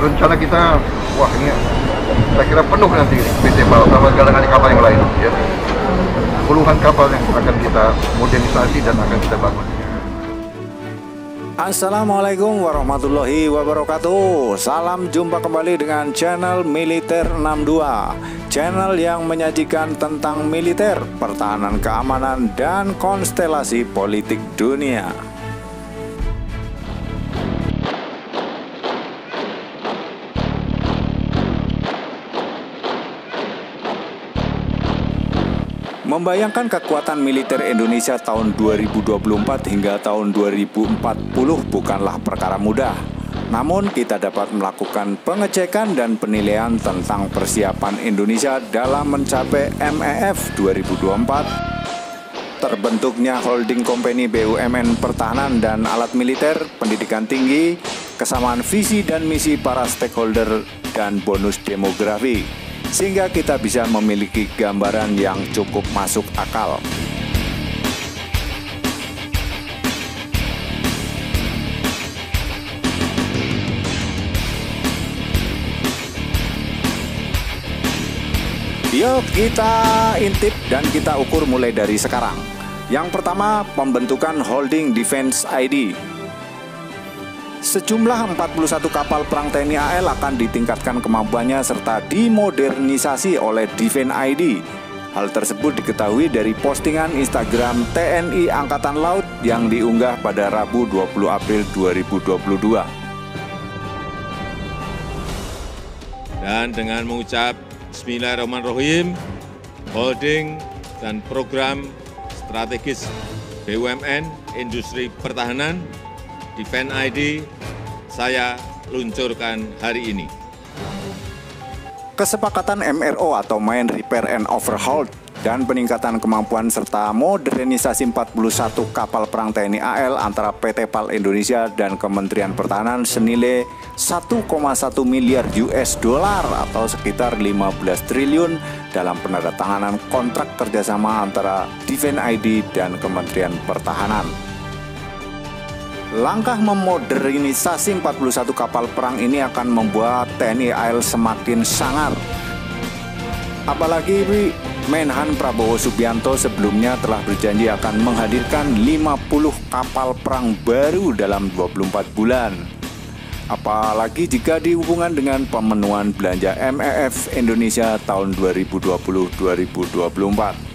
rencana kita, wah ini saya kira penuh nanti PT PAL sama galangan kapal yang lain ya. Puluhan kapal yang akan kita modernisasi dan akan kita bangun. Assalamualaikum warahmatullahi wabarakatuh. Salam jumpa kembali dengan channel Militer 62, channel yang menyajikan tentang militer, pertahanan, keamanan, dan konstelasi politik dunia. Membayangkan kekuatan militer Indonesia tahun 2024 hingga tahun 2040 bukanlah perkara mudah. Namun kita dapat melakukan pengecekan dan penilaian tentang persiapan Indonesia dalam mencapai MEF 2024, terbentuknya holding company BUMN pertahanan dan alat militer, pendidikan tinggi, kesamaan visi dan misi para stakeholder, dan bonus demografi, sehingga kita bisa memiliki gambaran yang cukup masuk akal. Yuk kita intip dan kita ukur mulai dari sekarang. Yang pertama, pembentukan Holding Defense ID. Sejumlah 41 kapal perang TNI AL akan ditingkatkan kemampuannya serta dimodernisasi oleh Defense ID. Hal tersebut diketahui dari postingan Instagram TNI Angkatan Laut yang diunggah pada Rabu 20 April 2022. Dan dengan mengucap Bismillahirrahmanirrahim, holding dan program strategis BUMN Industri Pertahanan Defense ID saya luncurkan hari ini. Kesepakatan MRO atau Main Repair and Overhaul dan peningkatan kemampuan serta modernisasi 41 kapal perang TNI AL antara PT PAL Indonesia dan Kementerian Pertahanan senilai 1,1 miliar US dollar atau sekitar 15 triliun dalam penandatanganan kontrak kerjasama antara Defense ID dan Kementerian Pertahanan. Langkah memodernisasi 41 kapal perang ini akan membuat TNI AL semakin sangar. Apalagi Menhan Prabowo Subianto sebelumnya telah berjanji akan menghadirkan 50 kapal perang baru dalam 24 bulan. Apalagi jika dihubungkan dengan pemenuhan belanja MEF Indonesia tahun 2020-2024.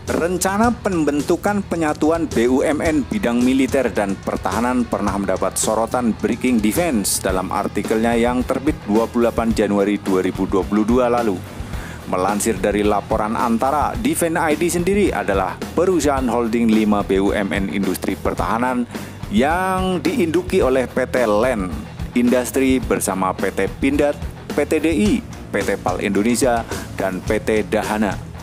Rencana pembentukan penyatuan BUMN bidang militer dan pertahanan pernah mendapat sorotan Breaking Defense dalam artikelnya yang terbit 28 Januari 2022 lalu. Melansir dari laporan antara, Defense ID sendiri adalah perusahaan holding 5 BUMN industri pertahanan yang diinduki oleh PT LEN Industri bersama PT Pindad, PT DI, PT PAL Indonesia, dan PT Dahana.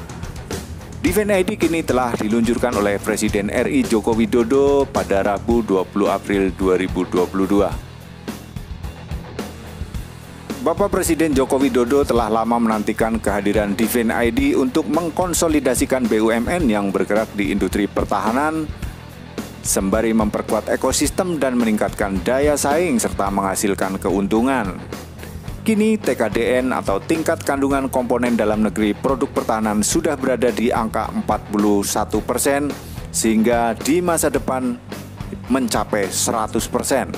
Defense ID kini telah diluncurkan oleh Presiden RI Joko Widodo pada Rabu 20 April 2022. Bapak Presiden Joko Widodo telah lama menantikan kehadiran Defense ID untuk mengkonsolidasikan BUMN yang bergerak di industri pertahanan, sembari memperkuat ekosistem dan meningkatkan daya saing serta menghasilkan keuntungan. Kini TKDN atau tingkat kandungan komponen dalam negeri produk pertahanan sudah berada di angka 41%, sehingga di masa depan mencapai 100%.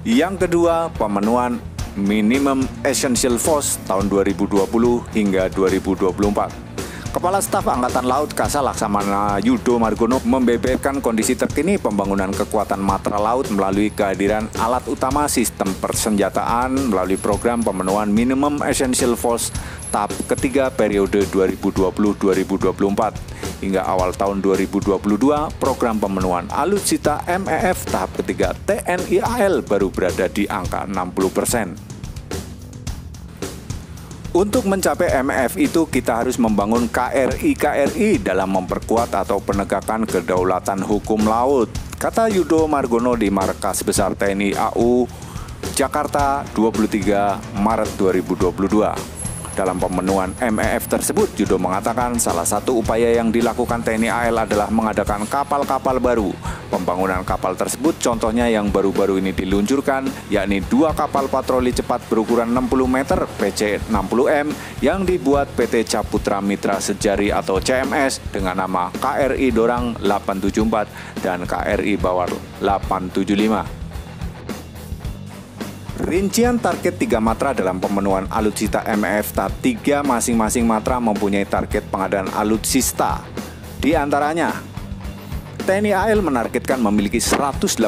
Yang kedua, pemenuhan Minimum Essential Force tahun 2020 hingga 2024. Kepala Staf Angkatan Laut Kasal Laksamana Yudo Margono membeberkan kondisi terkini pembangunan kekuatan matra laut melalui kehadiran alat utama sistem persenjataan melalui program pemenuhan Minimum Essential Force tahap ketiga periode 2020-2024. Hingga awal tahun 2022, program pemenuhan alutsista MEF tahap ketiga TNI AL baru berada di angka 60%. Untuk mencapai MEF itu kita harus membangun KRI dalam memperkuat atau penegakan kedaulatan hukum laut, kata Yudo Margono di Markas Besar TNI AU Jakarta 23 Maret 2022. Dalam pemenuhan MEF tersebut, Yudo mengatakan salah satu upaya yang dilakukan TNI AL adalah mengadakan kapal-kapal baru. Pembangunan kapal tersebut contohnya yang baru-baru ini diluncurkan, yakni 2 kapal patroli cepat berukuran 60 meter PC-60M yang dibuat PT Caputra Mitra Sejari atau CMS dengan nama KRI Dorang 874 dan KRI Bawar 875. Rincian target 3 matra dalam pemenuhan alutsista MEF tahap 3 masing-masing matra mempunyai target pengadaan alutsista. Di antaranya, TNI AL menargetkan memiliki 182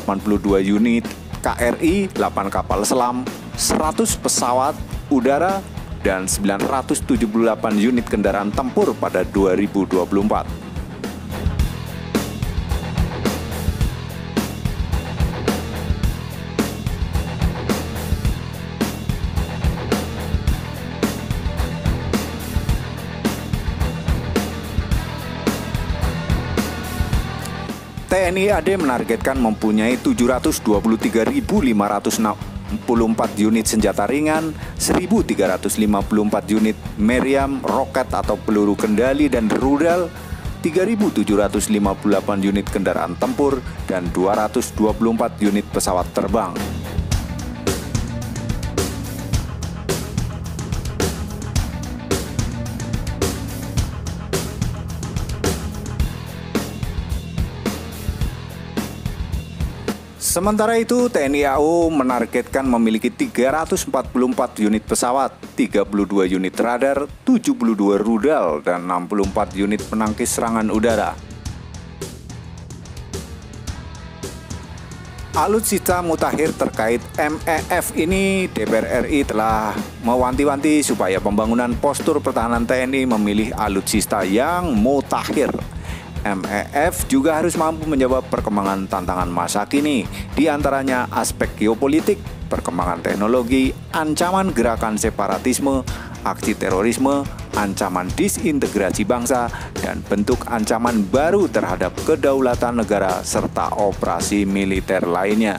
unit KRI, 8 kapal selam, 100 pesawat udara, dan 978 unit kendaraan tempur pada 2024. TNI AD menargetkan mempunyai 723.564 unit senjata ringan, 1.354 unit meriam, roket atau peluru kendali dan rudal, 3.758 unit kendaraan tempur, dan 224 unit pesawat terbang. Sementara itu, TNI AU menargetkan memiliki 344 unit pesawat, 32 unit radar, 72 rudal, dan 64 unit penangkis serangan udara. Alutsista mutakhir terkait MEF ini, DPR RI telah mewanti-wanti supaya pembangunan postur pertahanan TNI memilih alutsista yang mutakhir. MEF juga harus mampu menjawab perkembangan tantangan masa kini, di antaranya aspek geopolitik, perkembangan teknologi, ancaman gerakan separatisme, aksi terorisme, ancaman disintegrasi bangsa, dan bentuk ancaman baru terhadap kedaulatan negara serta operasi militer lainnya.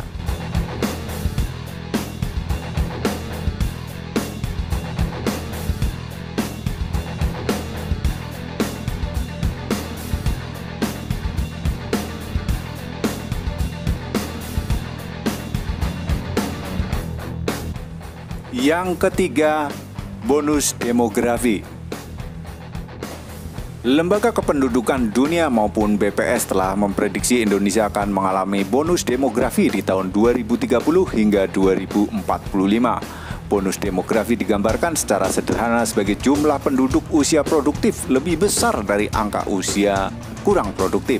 Yang ketiga, bonus demografi. Lembaga Kependudukan Dunia maupun BPS telah memprediksi Indonesia akan mengalami bonus demografi di tahun 2030 hingga 2045. Bonus demografi digambarkan secara sederhana sebagai jumlah penduduk usia produktif lebih besar dari angka usia kurang produktif.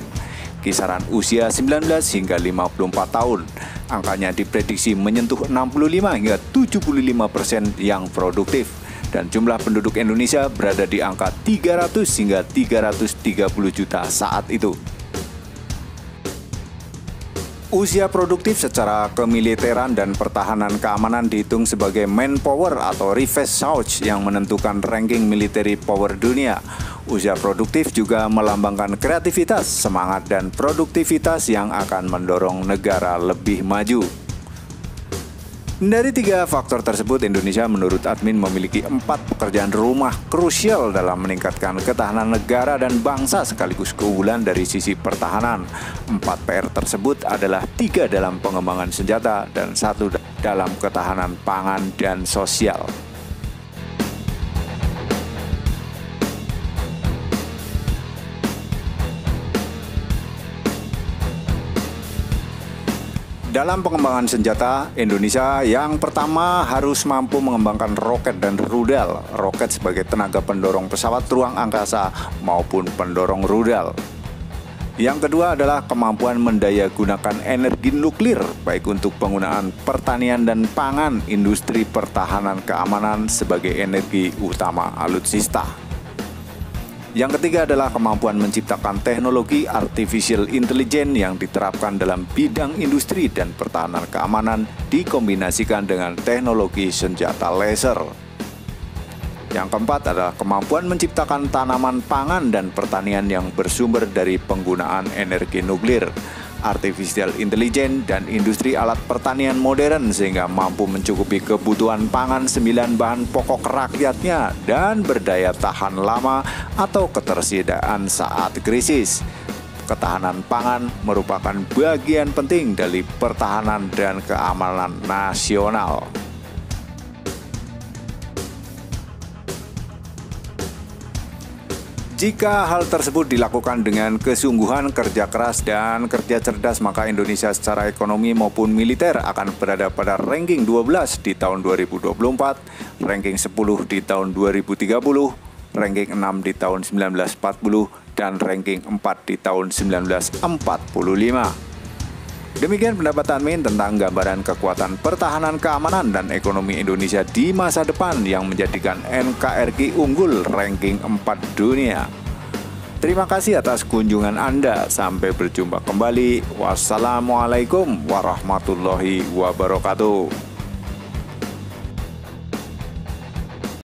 Kisaran usia 19 hingga 54 tahun. Angkanya diprediksi menyentuh 65 hingga 75% yang produktif. Dan jumlah penduduk Indonesia berada di angka 300 hingga 330 juta saat itu. Usia produktif secara kemiliteran dan pertahanan keamanan dihitung sebagai manpower atau reverse Gauss yang menentukan ranking military power dunia. Usia produktif juga melambangkan kreativitas, semangat, dan produktivitas yang akan mendorong negara lebih maju. Dari 3 faktor tersebut, Indonesia menurut admin memiliki 4 pekerjaan rumah krusial dalam meningkatkan ketahanan negara dan bangsa sekaligus keunggulan dari sisi pertahanan. 4 PR tersebut adalah 3 dalam pengembangan senjata dan 1 dalam ketahanan pangan dan sosial. Dalam pengembangan senjata, Indonesia yang pertama harus mampu mengembangkan roket dan rudal. Roket sebagai tenaga pendorong pesawat ruang angkasa maupun pendorong rudal. Yang kedua adalah kemampuan mendayagunakan energi nuklir, baik untuk penggunaan pertanian dan pangan, industri pertahanan keamanan sebagai energi utama alutsista. Yang ketiga adalah kemampuan menciptakan teknologi artificial intelligence yang diterapkan dalam bidang industri dan pertahanan keamanan dikombinasikan dengan teknologi senjata laser. Yang keempat adalah kemampuan menciptakan tanaman pangan dan pertanian yang bersumber dari penggunaan energi nuklir. artificial intelligence, dan industri alat pertanian modern sehingga mampu mencukupi kebutuhan pangan 9 bahan pokok rakyatnya dan berdaya tahan lama atau ketersediaan saat krisis. Ketahanan pangan merupakan bagian penting dari pertahanan dan keamanan nasional. Jika hal tersebut dilakukan dengan kesungguhan, kerja keras, dan kerja cerdas, maka Indonesia secara ekonomi maupun militer akan berada pada ranking 12 di tahun 2024, ranking 10 di tahun 2030, ranking 6 di tahun 1940, dan ranking 4 di tahun 1945. Demikian pendapat Admin tentang gambaran kekuatan pertahanan, keamanan, dan ekonomi Indonesia di masa depan yang menjadikan NKRI unggul ranking 4 dunia. Terima kasih atas kunjungan Anda. Sampai berjumpa kembali. Wassalamualaikum warahmatullahi wabarakatuh.